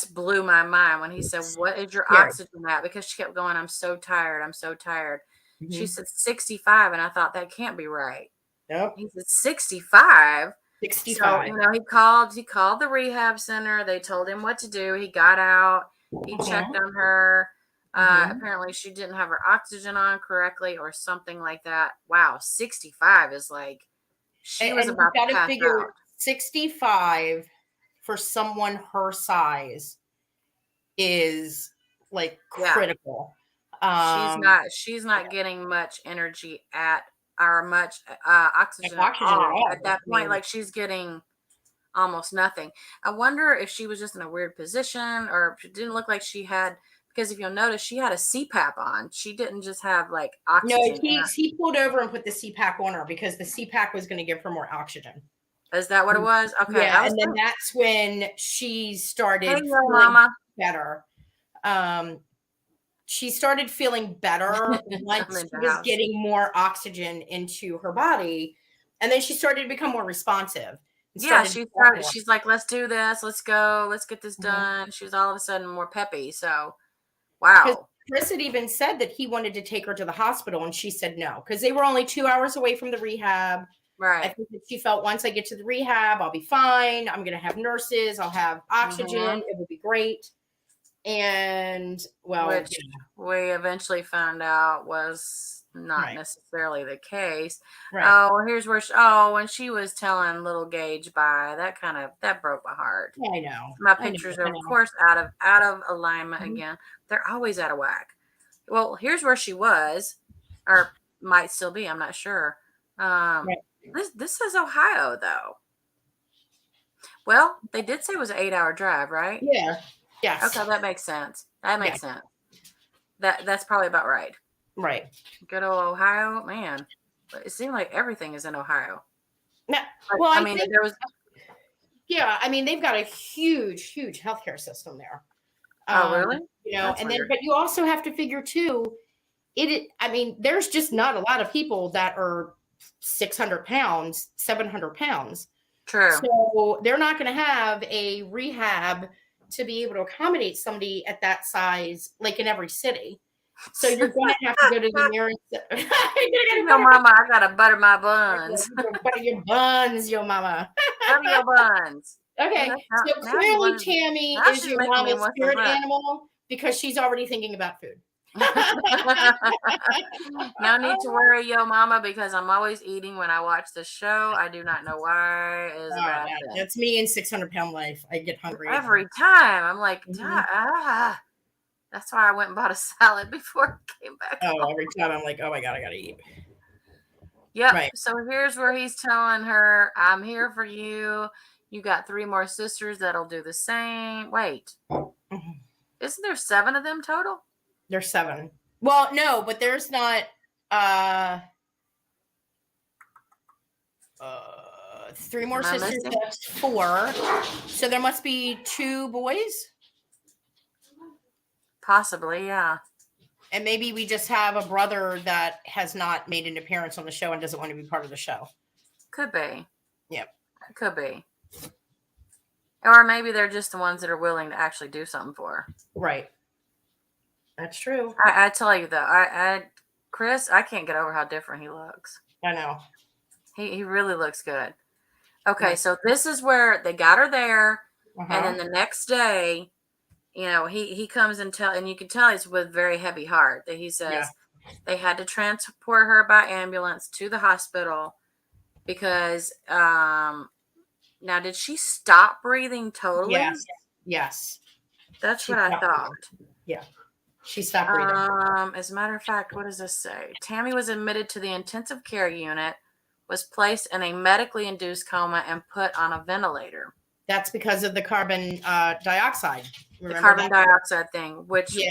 blew my mind when he said, "What is your oxygen at?" Because she kept going, "I'm so tired. I'm so tired." Mm-hmm. She said 65, and I thought that can't be right. Yep. He said 65. 65. So, he called the rehab center. They told him what to do. He got out. He checked on her. Apparently she didn't have her oxygen on correctly or something like that. Wow, 65 is like she was about to pass out. 65 for someone her size is like critical. She's not getting much energy or much oxygen at all. At that point, like she's getting almost nothing. I wonder if she was just in a weird position, or it didn't look like she had, because if you'll notice, she had a CPAP on. She didn't just have like oxygen. No, he pulled over and put the CPAP on her because the CPAP was going to give her more oxygen. Is that what it was? Okay. Yeah, and then that's when she started feeling better. She started feeling better once she was getting more oxygen into her body, and then she started to become more responsive. Yeah, she's like, "Let's do this. Let's go. Let's get this done." She was all of a sudden more peppy. So, wow. Chris had even said that he wanted to take her to the hospital, and she said no, because they were only 2 hours away from the rehab. Right. I think that she felt, once I get to the rehab, I'll be fine. I'm going to have nurses. I'll have oxygen. It will be great. And which we eventually found out was not necessarily the case. Right. Oh, here's where when she was telling little Gage bye, that broke my heart. I know. My pictures are of course out of alignment again. They're always out of whack. Well, here's where she was, or might still be. I'm not sure. This is Ohio though. Well, they did say it was an 8-hour drive, right? Yeah. Yes. Okay, that makes sense. Sense. That's probably about right. Right. Good old Ohio, man. It seemed like everything is in Ohio. No, well, I mean, there was. Yeah, I mean, they've got a huge healthcare system there. Oh, really? That's and weird. Then, but you also have to figure too. I mean, there's just not a lot of people that are 600 pounds, 700 pounds. True. So they're not going to have a rehab to be able to accommodate somebody at that size, like in every city. So you're going to have to go to the nearest. Yo, mama, I got to butter my buns. Butter your buns, yo, mama. Butter your buns. Okay, so clearly Tammy is your mama's spirit animal because she's already thinking about food. No need to worry, yo mama, because I'm always eating when I watch the show. I do not know why. That's me in 600-pound life. I get hungry every time. I'm like, that's why I went and bought a salad before I came back. Oh, every time I'm like, oh my god, I gotta eat. Yep. Right. So here's where he's telling her, "I'm here for you. You got 3 more sisters that'll do the same." Wait, isn't there 7 of them total? There's 7. Well, no, but there's not 3 more sisters. That's 4. So there must be 2 boys. Possibly, yeah. And maybe we just have a brother that has not made an appearance on the show and doesn't want to be part of the show. Could be. Yep. Could be. Or maybe they're just the ones that are willing to actually do something for her. Right. That's true. I tell you though, Chris, I can't get over how different he looks. I know. He really looks good. Okay, so this is where they got her there, and then the next day, he comes and you can tell he's with very heavy heart. That he says, They had to transport her by ambulance to the hospital because now did she stop breathing totally? Yes. That's what I thought. Breathing. Yeah. She stopped breathing. As a matter of fact, what does this say? Tammy was admitted to the intensive care unit, was placed in a medically induced coma, and put on a ventilator. That's because of the carbon dioxide. Remember the carbon dioxide thing, which we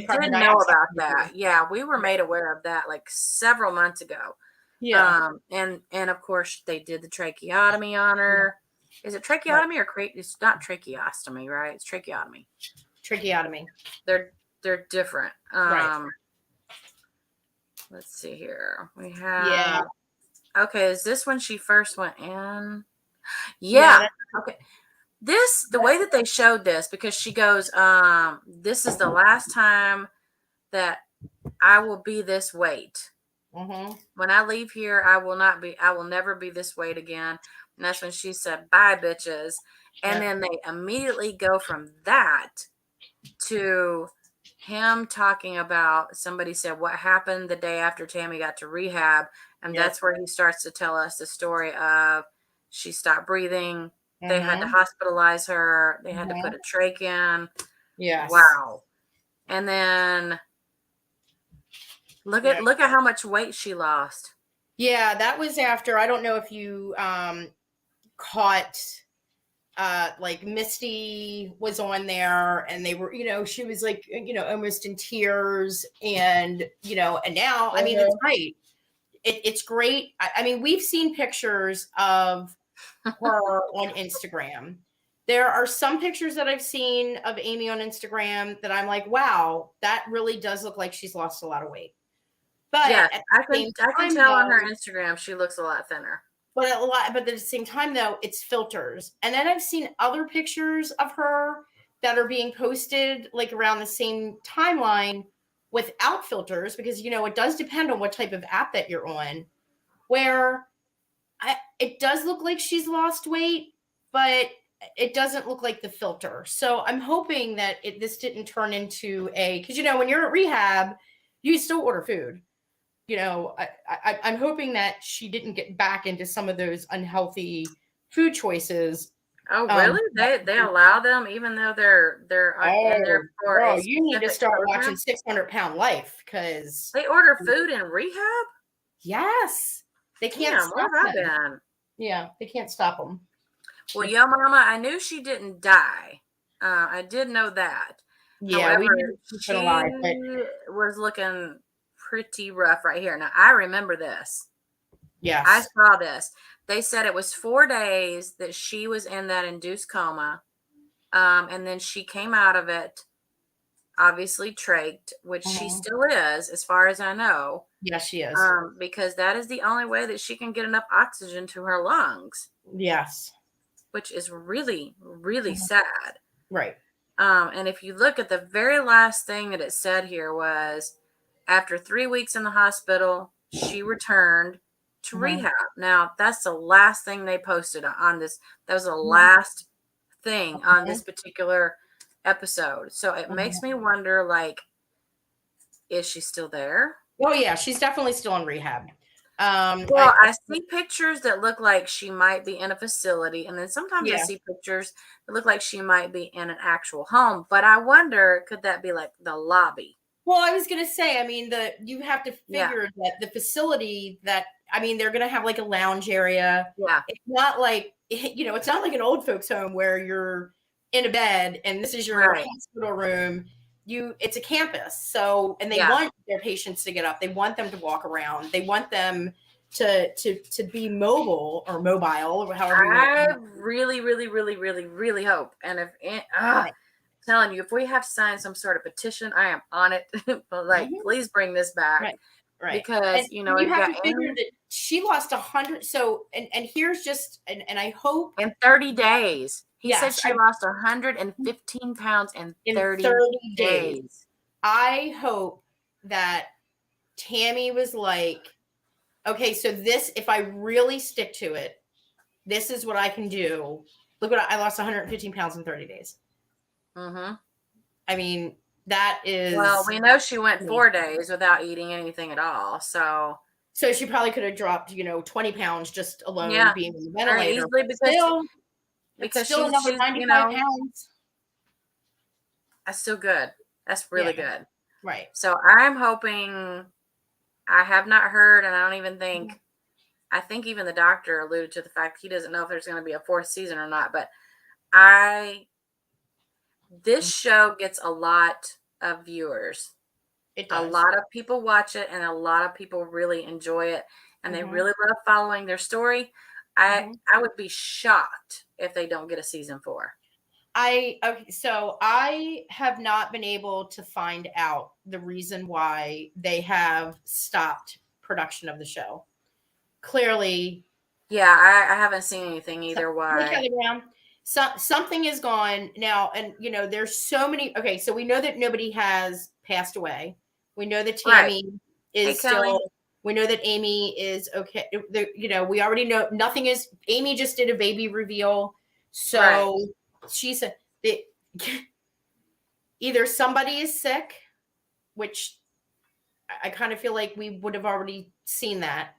did know about that. Yeah, we were made aware of that like several months ago. Yeah. And of course they did the tracheotomy on her. Is it tracheotomy or it's not tracheostomy, right? It's tracheotomy. Tracheotomy. They're different. Right. Let's see here. We have okay, is this when she first went in? Yeah. Okay. The way that they showed this, because she goes, this is the last time that I will be this weight. Mm-hmm. When I leave here, I will never be this weight again. And that's when she said, bye, bitches. And then they immediately go from that to him talking about, somebody said, what happened the day after Tammy got to rehab. And that's where he starts to tell us the story of she stopped breathing. They had to hospitalize her. They had to put a trach in. Yes. Wow. And then look at how much weight she lost. Yeah, that was after, I don't know if you caught like Misty was on there, and they were, she was like, almost in tears, and and now I mean it's great. It's great. I mean, we've seen pictures of her on Instagram. There are some pictures that I've seen of Amy on Instagram that I'm like, wow, that really does look like she's lost a lot of weight. But yeah, I can tell on her Instagram she looks a lot thinner. But at the same time, though, it's filters. And then I've seen other pictures of her that are being posted like around the same timeline without filters, because it does depend on what type of app that you're on, where it does look like she's lost weight, but it doesn't look like the filter. So I'm hoping that this didn't turn into because when you're at rehab, you still order food. I'm hoping that she didn't get back into some of those unhealthy food choices. Oh, really? They allow them, even though they're in there for girl, you need to start watching 600-Pound Life, because they order food in rehab. Yes, they can't stop them. Yeah, they can't stop them. Well, Yo Mama, I knew she didn't die. I did know that. Yeah, however, she was looking pretty rough right here. Now, I remember this. Yes. I saw this. They said it was 4 days that she was in that induced coma. And then she came out of it, obviously trached, which she still is, as far as I know. Yes, she is. Because that is the only way that she can get enough oxygen to her lungs. Yes. Which is really, really sad. Right. And if you look at the very last thing that it said here was, after 3 weeks in the hospital, she returned to rehab. Now, that's the last thing they posted on this. That was the last thing on this particular episode. So it makes me wonder, like, is she still there? Oh, yeah. She's definitely still in rehab. Well, I see pictures that look like she might be in a facility. And then sometimes I see pictures that look like she might be in an actual home. But I wonder, could that be like the lobby? Well, I was going to say, I mean, you have to figure that the facility they're going to have like a lounge area. Yeah. It's not like, it's not like an old folks home where you're in a bed and this is your hospital room. It's a campus. So, and they want their patients to get up. They want them to walk around. They want them to be mobile, or however. I really, really, really, really, really hope. And telling you, if we have to sign some sort of petition, I am on it. But please bring this back. Right. Because you have to figure that she lost 100. So and here's just and I hope in 30 days. He said she lost 115 pounds in 30 days. I hope that Tammy was like, okay, so if I really stick to it, this is what I can do. Look what I lost 115 pounds in 30 days. Mm-hmm. I mean, That is. Well, we know she went 4 days without eating anything at all. So she probably could have dropped, 20 pounds just alone being on the ventilator. Easily because still another 95 pounds. That's still good. That's really good. Right. So I'm hoping, I have not heard, and I don't even think, I think even the doctor alluded to the fact he doesn't know if there's going to be a 4th season or not, but this show gets a lot of viewers. It does. A lot of people watch it, and a lot of people really enjoy it, and they really love following their story. I would be shocked if they don't get a season 4. So I have not been able to find out the reason why they have stopped production of the show. Clearly. Yeah, I haven't seen anything either. Why? Something is gone now, and there's so many. Okay, so we know that nobody has passed away. We know that Tammy is still. Kelly. We know that Amy is okay. We already know nothing is. Amy just did a baby reveal, so she said that either somebody is sick, which I kind of feel like we would have already seen that.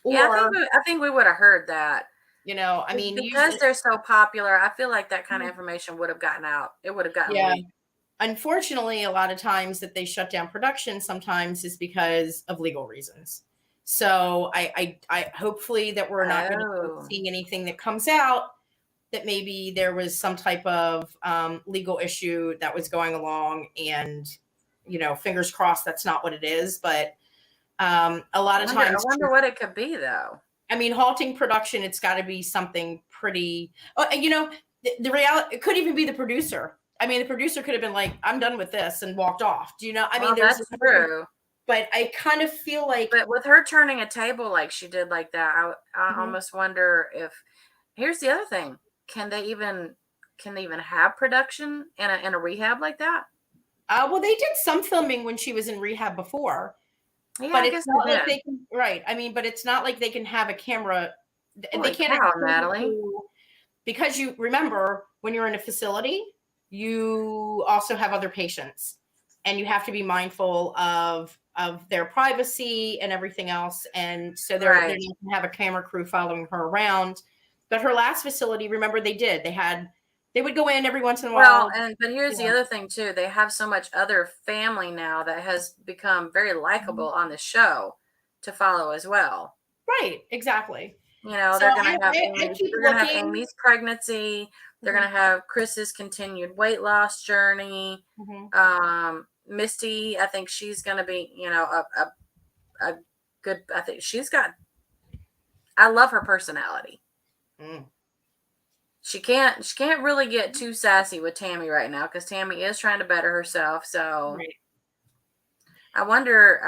Or, I think we would have heard that. I mean, because they're so popular, I feel like that kind of information would have gotten out. It would have gotten leaked. Unfortunately, a lot of times that they shut down production sometimes is because of legal reasons. So I hopefully that we're not going to see anything that comes out that maybe there was some type of legal issue that was going along, and fingers crossed that's not what it is. But a lot of times, I wonder what it could be, though. I mean, halting production, it's got to be something pretty. The reality, it could even be the producer. I mean, the producer could have been like, "I'm done with this," and walked off. Do you know? I mean, that's true. But I kind of feel like, but with her turning a table like she did, like that, I almost wonder if. Here's the other thing: can they even have production in a rehab like that? Well, they did some filming when she was in rehab before. Yeah, but it's not like they can, right? I mean, but it's not like they can have a camera. They can't, Natalie. Because you remember when you're in a facility, you also have other patients, and you have to be mindful of their privacy and everything else. And so they're not going to have a camera crew following her around. But her last facility, remember, they would go in every once in a while. But here's the other thing too. They have so much other family now that has become very likable on the show to follow as well. Right. Exactly. They're going to have Amy's pregnancy. They're going to have Chris's continued weight loss journey. Misty, I think she's going to be, a good, I think I love her personality. She can't really get too sassy with Tammy right now, because Tammy is trying to better herself. So I wonder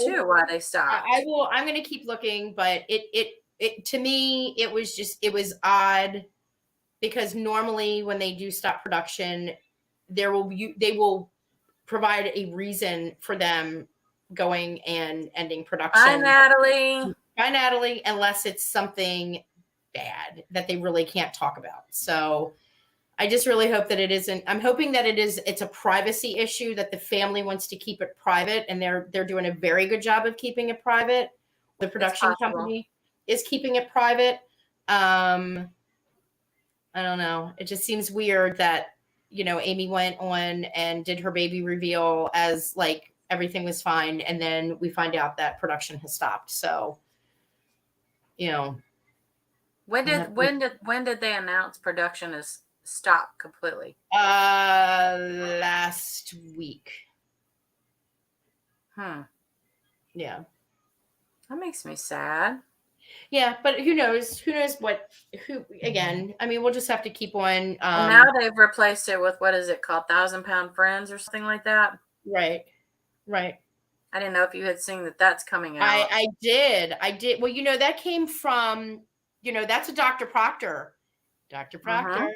too why they stopped. I'm going to keep looking, but it to me, it was odd, because normally when they do stop production, they will provide a reason for them going and ending production. Bye, Natalie, unless it's something bad that they really can't talk about. So I just really hope that it isn't. I'm hoping that it's a privacy issue, that the family wants to keep it private, and they're doing a very good job of keeping it private. The production company is keeping it private. I don't know. It just seems weird that, Amy went on and did her baby reveal as like everything was fine, and then we find out that production has stopped. So, when did they announce production is stopped completely? Last week. Yeah. That makes me sad. Yeah, but who knows again, I mean, we'll just have to keep on. Now they've replaced it with, what is it called? 1,000-Pound Friends or something like that. Right. I didn't know if you had seen that's coming out. I did. Well, that came from, that's a Dr. Proctor. Dr. Proctor.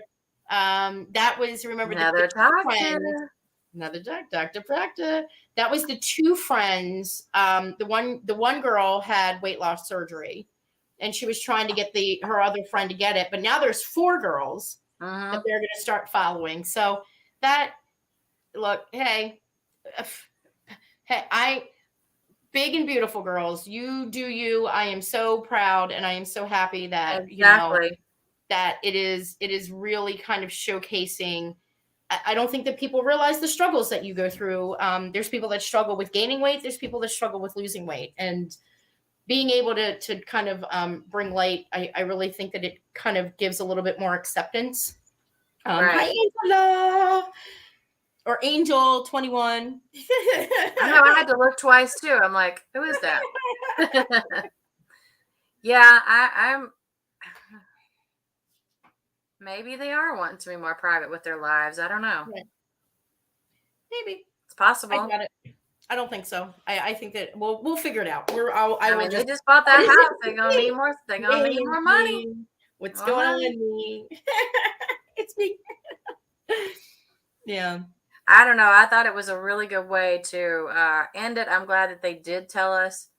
That was, remember, another doctor. Another Dr. Proctor. That was the two friends. The one girl had weight loss surgery, and she was trying to get her other friend to get it. But now there's 4 girls that they're going to start following. So hey, Hey, big and beautiful girls, you do you. I am so proud and I am so happy that, that it is really kind of showcasing. I don't think that people realize the struggles that you go through. There's people that struggle with gaining weight. There's people that struggle with losing weight, and being able to kind of bring light, I really think that it kind of gives a little bit more acceptance. Hi, Angela. Or Angel 21. I know, I had to look twice too. I'm like, who is that? Yeah, I'm maybe they are wanting to be more private with their lives. I don't know. Right. Maybe. It's possible. I got it. I don't think so. I think that we'll figure it out. They just bought that house. They're gonna need more. They're gonna need more money. What's going on with me? It's me. Yeah. I don't know. I thought it was a really good way to end it. I'm glad that they did tell us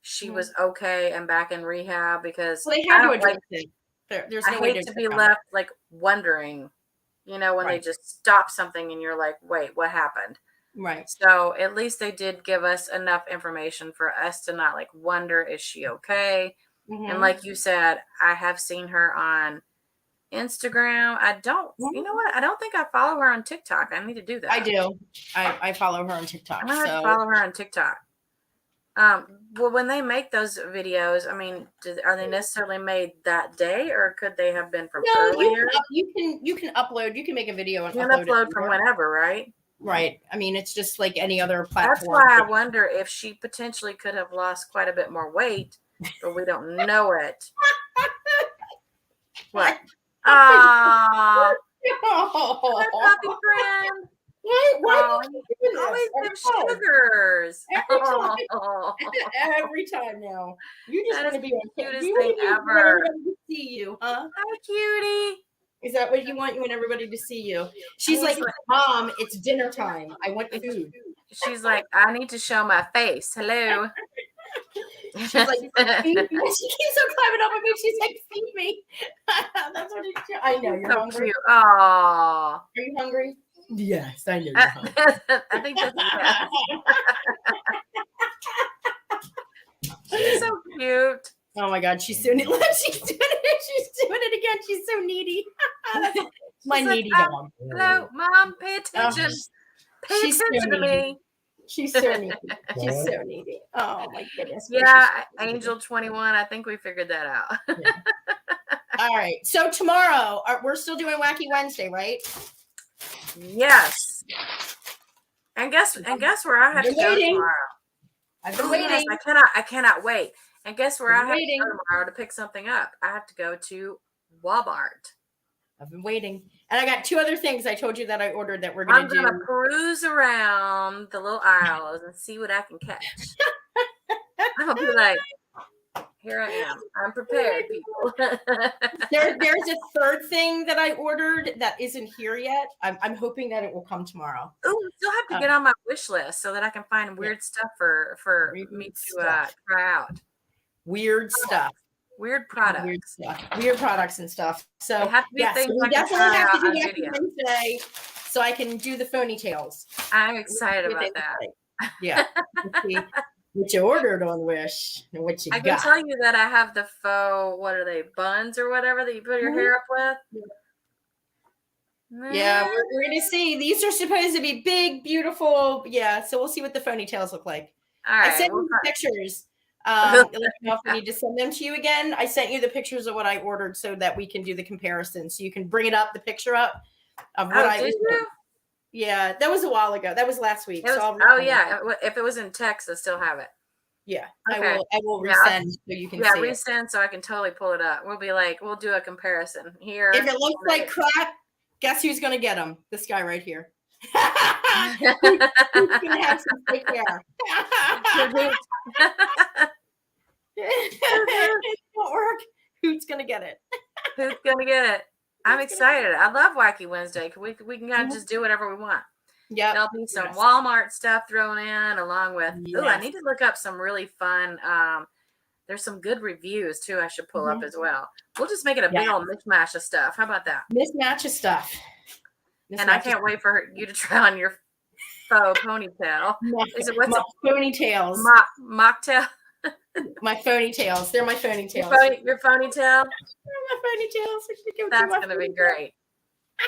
she was okay and back in rehab, because they had to address it. There's no way to be left like wondering, when they just stop something and you're like, wait, what happened? Right. So at least they did give us enough information for us to not like wonder, is she okay? And like you said, I have seen her on Instagram. I don't, you know what? I don't think I follow her on TikTok. I need to do that. I do. I follow her on TikTok. I'm gonna have to follow her on TikTok. Well, when they make those videos, I mean, are they necessarily made that day, or could they have been from earlier? You can upload. You can make a video and upload from whenever, right? Right. I mean, it's just like any other platform. That's why I wonder if she potentially could have lost quite a bit more weight, but we don't know it. What? Oh, puppy friend. What? Always have sugars. Every time now. You just want to be the cutest thing ever. To see you, huh? Hi, cutie. Is that what you want? You want everybody to see you? She's like, Mom, it's dinner time. I want food. She's like, I need to show my face. Hello. She's like, feed me. She keeps on climbing up on me. She's like, feed me. That's what I know. You're so hungry. Cute. Aww. Are you hungry? Yes, I know you're hungry. I think that's yes. She's so cute. Oh my God, she's so needy. She's doing it. She's doing it again. She's so needy. My needy dog. Hello, Mom. Pay attention. Pay attention to me. She's so needy. She's so needy. Oh my goodness. Yeah, Angel 21. I think we figured that out. Yeah. All right. So tomorrow, we're still doing Wacky Wednesday, right? Yes. And guess where I have to go tomorrow. I've been waiting. Yes, I cannot wait. And guess where I have to go tomorrow to pick something up? I have to go to Walmart. I've been waiting. And I got 2 other things I told you that I ordered that we're going to do. I'm going to peruse around the little aisles and see what I can catch. I'll be like, here I am. I'm prepared, people. There's a 3rd thing that I ordered that isn't here yet. I'm hoping that it will come tomorrow. Oh, I still have to get on my wish list so that I can find weird stuff for me to try out. Weird stuff. Weird products. Weird products and stuff. So have to be things we definitely have to do that Wednesday so I can do the phony tails. I'm excited about that. Yeah. What you ordered on Wish and what you got. I can tell you that I have the faux, what are they, buns or whatever that you put your hair up with. Yeah, we're going to see. These are supposed to be big, beautiful. Yeah, so we'll see what the phony tails look like. All right. I sent you the pictures. Let me know if we need to send them to you again. I sent you the pictures of what I ordered so that we can do the comparison. So you can bring it up, the picture up of what I ordered. Yeah, that was a while ago. That was last week. Yeah. If it was in text, I still have it. Yeah. Okay. I will resend so you can see it. Resend so I can totally pull it up. We'll do a comparison here. If it looks like crap, guess who's going to get them? This guy right here. Who's going to have some fake hair? It won't work. Who's going to get it? Who's going to get it? I'm excited. I love Wacky Wednesday. We can kind of just do whatever we want. Yeah. There'll be some Walmart stuff thrown in along with, I need to look up some really fun, there's some good reviews too I should pull up as well. We'll just make it a big old mishmash of stuff. How about that? Mismatch of stuff. And I can't wait for you to try on your faux ponytail. Is it what's my ponytails? Mocktail. My ponytails. They're my ponytails. Your ponytail. My ponytails. That's gonna be great.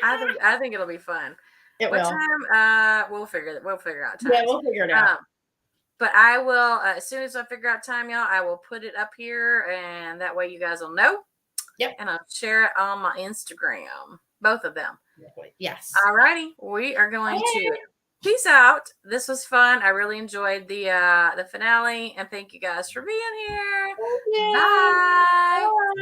I think it'll be fun. It what will. time? We'll figure out time. Yeah, we'll figure it out. But I will as soon as I figure out time, y'all. I will put it up here, and that way you guys will know. Yep. And I'll share it on my Instagram. Both of them. Yes. All righty. We are going to peace out. This was fun. I really enjoyed the finale, and thank you guys for being here. Bye.